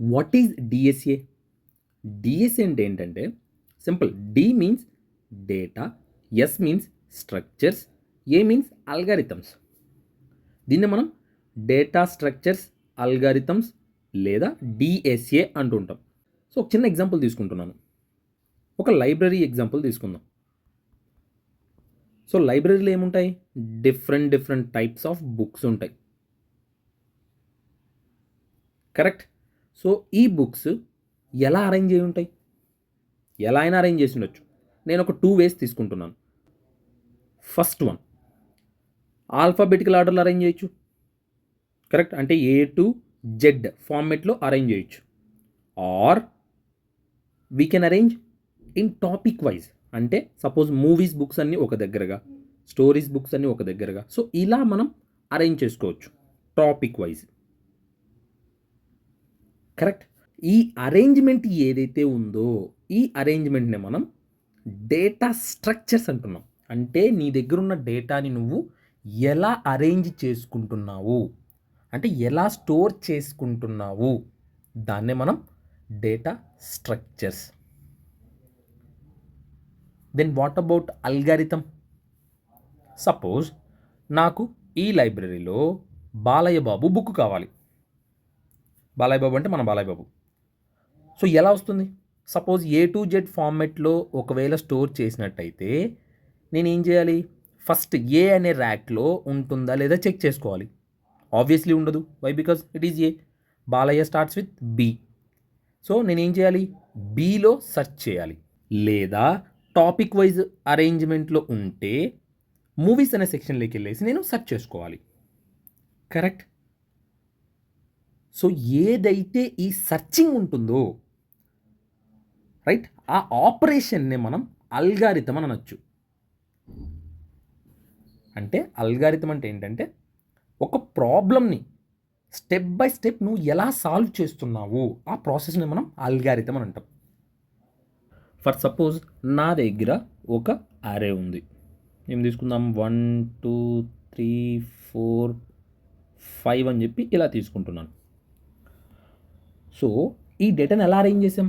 What is DSA? DSA అంటే ఏంటంటే simple. D means data, S means structures, A means algorithms. దీన్ని మనం data structures algorithms లేదా DSA అంటుంటాం. సో ఒక చిన్న ఎగ్జాంపుల్ తీసుకుంటున్నాను. ఒక లైబ్రరీ ఎగ్జాంపుల్ తీసుకుందాం. సో లైబ్రరీలో ఏముంటాయి? డిఫరెంట్ టైప్స్ ఆఫ్ బుక్స్ ఉంటాయి. కరెక్ట్. సో ఈ బుక్స్ ఎలా అరేంజ్ అయి ఉంటాయి? ఎలా అయినా అరేంజ్ చేసి ఉండొచ్చు. నేను ఒక 2 వేస్ తీసుకుంటున్నాను. ఫస్ట్ వన్, ఆల్ఫాబెటికల్ ఆర్డర్లో అరేంజ్ చేయొచ్చు. కరెక్ట్, అంటే ఏ టు జెడ్ ఫార్మెట్లో అరేంజ్ చేయొచ్చు. Or we can arrange in topic wise. అంటే సపోజ్ మూవీస్ బుక్స్ అన్నీ ఒక దగ్గరగా, స్టోరీస్ బుక్స్ అన్నీ ఒక దగ్గరగా. సో ఇలా మనం అరేంజ్ చేసుకోవచ్చు టాపిక్ వైజ్. కరెక్ట్. ఈ అరేంజ్మెంట్ ఏదైతే ఉందో ఈ అరేంజ్మెంట్ని మనం డేటా స్ట్రక్చర్స్ అంటున్నాం. అంటే నీ దగ్గర ఉన్న డేటాని నువ్వు ఎలా అరేంజ్ చేసుకుంటున్నావు, అంటే ఎలా స్టోర్ చేసుకుంటున్నావు, దాన్నే మనం data structures. Then what about algorithm? Suppose నాకు ఈ లైబ్రరీలో బాలయ్య బాబు బుక్ కావాలి. బాలయ్య బాబు అంటే మన బాలయ్య బాబు. సో ఎలా వస్తుంది? సపోజ్ ఏ టు జెడ్ ఫార్మెట్లో ఒకవేళ స్టోర్ చేసినట్టయితే నేనేం చేయాలి? ఫస్ట్ ఏ అనే ర్యాక్లో ఉంటుందా లేదా చెక్ చేసుకోవాలి. ఆబ్వియస్లీ ఉండదు. Why? Because it is A. Balayya starts with B. So నేనేం చేయాలి? బిలో సెర్చ్ చేయాలి. లేదా టాపిక్ వైజ్ అరేంజ్మెంట్లో ఉంటే మూవీస్ అనే సెక్షన్లోకి వెళ్ళేసి నేను సెర్చ్ చేసుకోవాలి. కరెక్ట్. సో ఏదైతే ఈ సర్చింగ్ ఉంటుందో రైట్, ఆ ఆపరేషన్నే మనం అల్గారిథం అని అనొచ్చు. అంటే అల్గారిథం అంటే ఏంటంటే ఒక ప్రాబ్లమ్ని స్టెప్ బై స్టెప్ నువ్వు ఎలా సాల్వ్ చేస్తున్నావు ఆ ప్రాసెస్ని మనం అల్గారిథం అని అంటాం. ఫర్ సపోజ్ నా దగ్గర ఒక అరే ఉంది. ఏం తీసుకుందాం? 1 2 3 4 5 అని చెప్పి ఇలా తీసుకుంటున్నాను. సో ఈ డేటాని ఎలా అరేంజ్ చేసాం?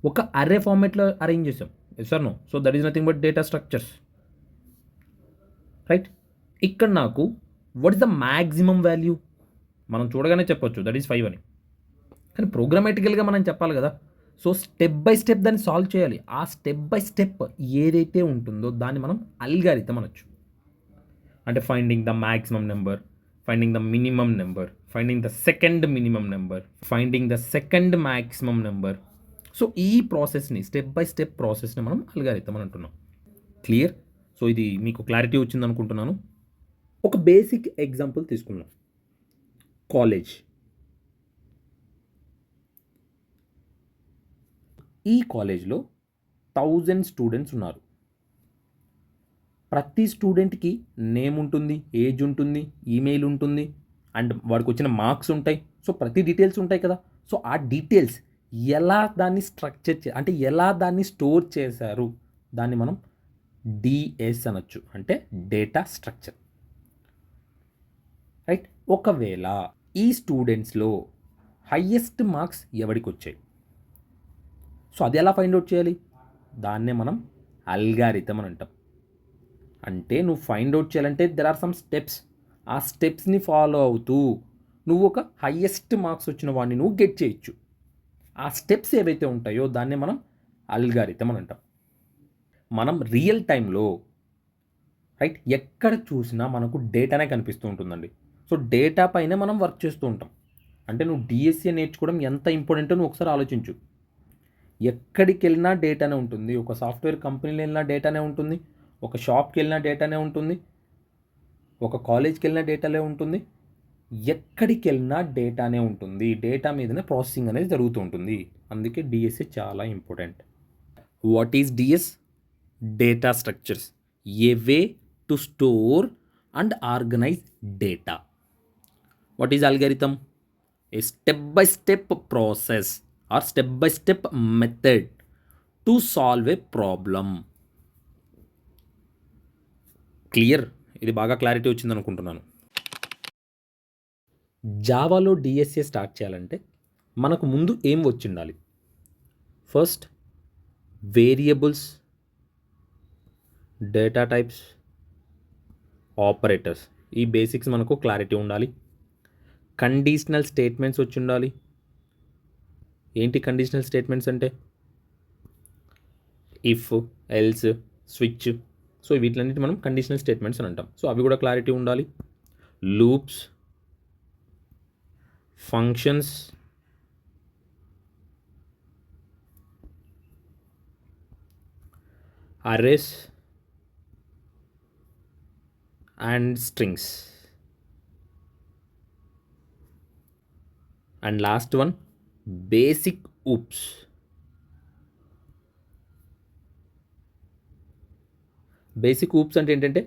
ఒక అర్రే ఫార్మేట్లో అరేంజ్ చేసాం. Yes or no? So that is nothing but data structures. Right. ఇక్కడ నాకు what is the maximum value? మనం చూడగానే చెప్పొచ్చు దట్ ఈస్ 5 అని. కానీ ప్రోగ్రామేటికల్గా మనం చెప్పాలి కదా. సో స్టెప్ బై స్టెప్ దాన్ని సాల్వ్ చేయాలి. ఆ స్టెప్ బై స్టెప్ ఏదైతే ఉంటుందో దాన్ని మనం అల్గారిథం అనొచ్చు. అంటే finding the maximum number, finding the minimum number, finding the second minimum number, finding the second maximum number. So ఈ ప్రాసెస్ని స్టెప్ బై స్టెప్ ప్రాసెస్ని మనం అల్గారిథం అని అంటున్నాం. క్లియర్? సో ఇది మీకు క్లారిటీ వచ్చింది అనుకుంటున్నాను. ఒక బేసిక్ ఎగ్జాంపుల్ తీసుకుందాం. కాలేజ్. ఈ కాలేజ్లో 1000 స్టూడెంట్స్ ఉన్నారు. ప్రతి స్టూడెంట్కి నేమ్ ఉంటుంది, ఏజ్ ఉంటుంది, ఈమెయిల్ ఉంటుంది, అండ్ వాడికి వచ్చిన మార్క్స్ ఉంటాయి. సో ప్రతి డీటెయిల్స్ ఉంటాయి కదా. సో ఆ డీటెయిల్స్ ఎలా దాన్ని స్ట్రక్చర్ అంటే ఎలా దాన్ని స్టోర్ చేశారు, దాన్ని మనం డిఎస్ అనొచ్చు. అంటే డేటా స్ట్రక్చర్. రైట్. ఒకవేళ ఈ స్టూడెంట్స్లో హయ్యెస్ట్ మార్క్స్ ఎవరికి వచ్చాయి, సో అది ఎలా ఫైండ్ అవుట్ చేయాలి? దాన్నే మనం అల్గారిథం అని అంటాం. అంటే నువ్వు ఫైండ్ అవుట్ చేయాలంటే దెర్ ఆర్ సమ్ స్టెప్స్. ఆ స్టెప్స్ని ఫాలో అవుతూ నువ్వు ఒక హయ్యెస్ట్ మార్క్స్ వచ్చిన వాడిని నువ్వు గెట్ చేయొచ్చు. ఆ స్టెప్స్ ఏవైతే ఉంటాయో దాన్నే మనం అల్గారిథం అని అంటాం. మనం రియల్ టైంలో రైట్ ఎక్కడ చూసినా మనకు డేటానే కనిపిస్తూ ఉంటుందండి. సో డేటా పైనే మనం వర్క్ చేస్తూ ఉంటాం. అంటే నువ్వు డిఎస్ఏ నేర్చుకోవడం ఎంత ఇంపార్టెంటో నువ్వు ఒకసారి ఆలోచించు. ఎక్కడికి వెళ్ళినా డేటానే ఉంటుంది. ఒక సాఫ్ట్వేర్ కంపెనీలో వెళ్ళినా డేటానే ఉంటుంది, ఒక షాప్కి వెళ్ళినా డేటానే ఉంటుంది, ఒక కాలేజ్కి వెళ్ళినా డేటానే ఉంటుంది. ఎక్కడికి వెళ్ళినా డేటానే ఉంటుంది. డేటా మీదనే ప్రాసెసింగ్ అనేది జరుగుతూ ఉంటుంది. అందుకే డిఎస్ఏ చాలా important. What is DS? Data structures, a way to store and organize data. What is algorithm? A step by step process or step by step method to solve a problem. Clear? ఇది బాగా clarity వచ్చింది అనుకుంటున్నాను. జావాలో DSA start చేయాలంటే మనకు ముందు ఏం వచ్చిండాలి? First variables, data types, operators, ఈ బేసిక్స్ మనకు క్లారిటీ ఉండాలి. కండిషనల్ స్టేట్మెంట్స్ వచ్చి ఉండాలి. ఏంటి కండిషనల్ స్టేట్మెంట్స్ అంటే? ఇఫ్, ఎల్స్, స్విచ్, సో వీటిలన్నిటి మనం కండిషనల్ స్టేట్మెంట్స్ అని అంటాం. సో అవి కూడా క్లారిటీ ఉండాలి. Loops, functions, arrays and strings. And last one basic OOPs. Basic OOPs అంటే ఏంటంటే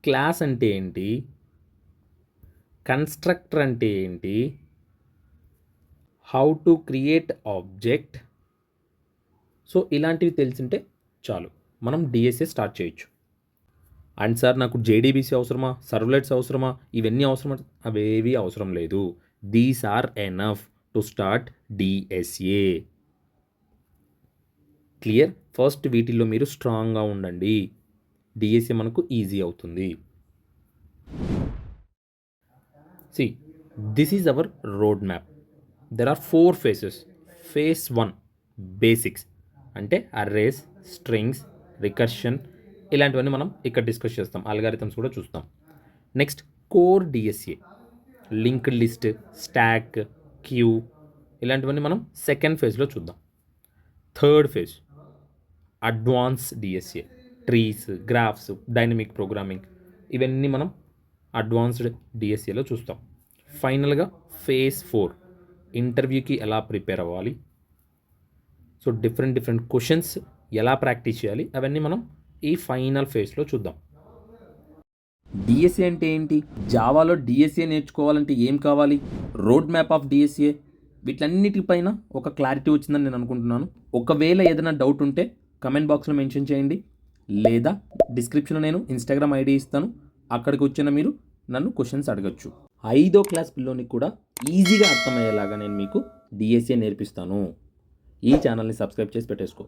క్లాస్ అంటే ఏంటి, కన్స్ట్రక్టర్ అంటే ఏంటి, how to create object, so ఇలాంటివి తెలిసింటే చాలు, మనం డిఎస్ఏ స్టార్ట్ చేయొచ్చు. అండ్ సార్ నాకు జేడీబీసీ అవసరమా, సర్వ్లెట్స్ అవసరమా, ఇవన్నీ అవసరమా? అవేవి అవసరం లేదు. These are enough to start DSA. Clear? First వీటిల్లో మీరు స్ట్రాంగ్గా ఉండండి, డిఎస్ఏ మనకు ఈజీ అవుతుంది. See, this is our roadmap. There are 4 phases. Phase 1 basics అంటే అర్రేస్, స్ట్రింగ్స్, రికర్షన్, ఇలాంటివన్నీ మనం ఇక్కడ డిస్కస్ చేస్తాం. అల్గారిథమ్స్ కూడా చూస్తాం. Next core DSA, linked list, stack, queue, ఇలాంటివన్నీ మనం సెకండ్ ఫేజ్లో చూద్దాం. Third phase advance DSA, trees, graphs, dynamic programming, ఇవన్నీ మనం అడ్వాన్స్డ్ డిఎస్ఏలో చూస్తాం. ఫైనల్గా ఫేజ్ 4 ఇంటర్వ్యూకి ఎలా ప్రిపేర్ అవ్వాలి, సో డిఫరెంట్ క్వశ్చన్స్ ఎలా ప్రాక్టీస్ చేయాలి, అవన్నీ మనం ఈ ఫైనల్ ఫేజ్లో చూద్దాం. డిఎస్ఏ అంటే ఏంటి, జావాలో డిఎస్ఏ నేర్చుకోవాలంటే ఏం కావాలి, రోడ్ మ్యాప్ ఆఫ్ డిఎస్ఏ, వీటన్నిటిపైన ఒక క్లారిటీ వచ్చిందని నేను అనుకుంటున్నాను. ఒకవేళ ఏదైనా డౌట్ ఉంటే కమెంట్ బాక్స్లో మెన్షన్ చేయండి, లేదా డిస్క్రిప్షన్లో నేను ఇన్స్టాగ్రామ్ ఐడి ఇస్తాను, అక్కడికి వచ్చిన మీరు నన్ను క్వశ్చన్స్ అడగచ్చు. 5వ క్లాస్ పిల్లోనికి కూడా ఈజీగా అర్థమయ్యేలాగా నేను మీకు డిఎస్ఏ నేర్పిస్తాను. ఈ ఛానల్ని సబ్స్క్రైబ్ చేసి పెట్టేసుకో.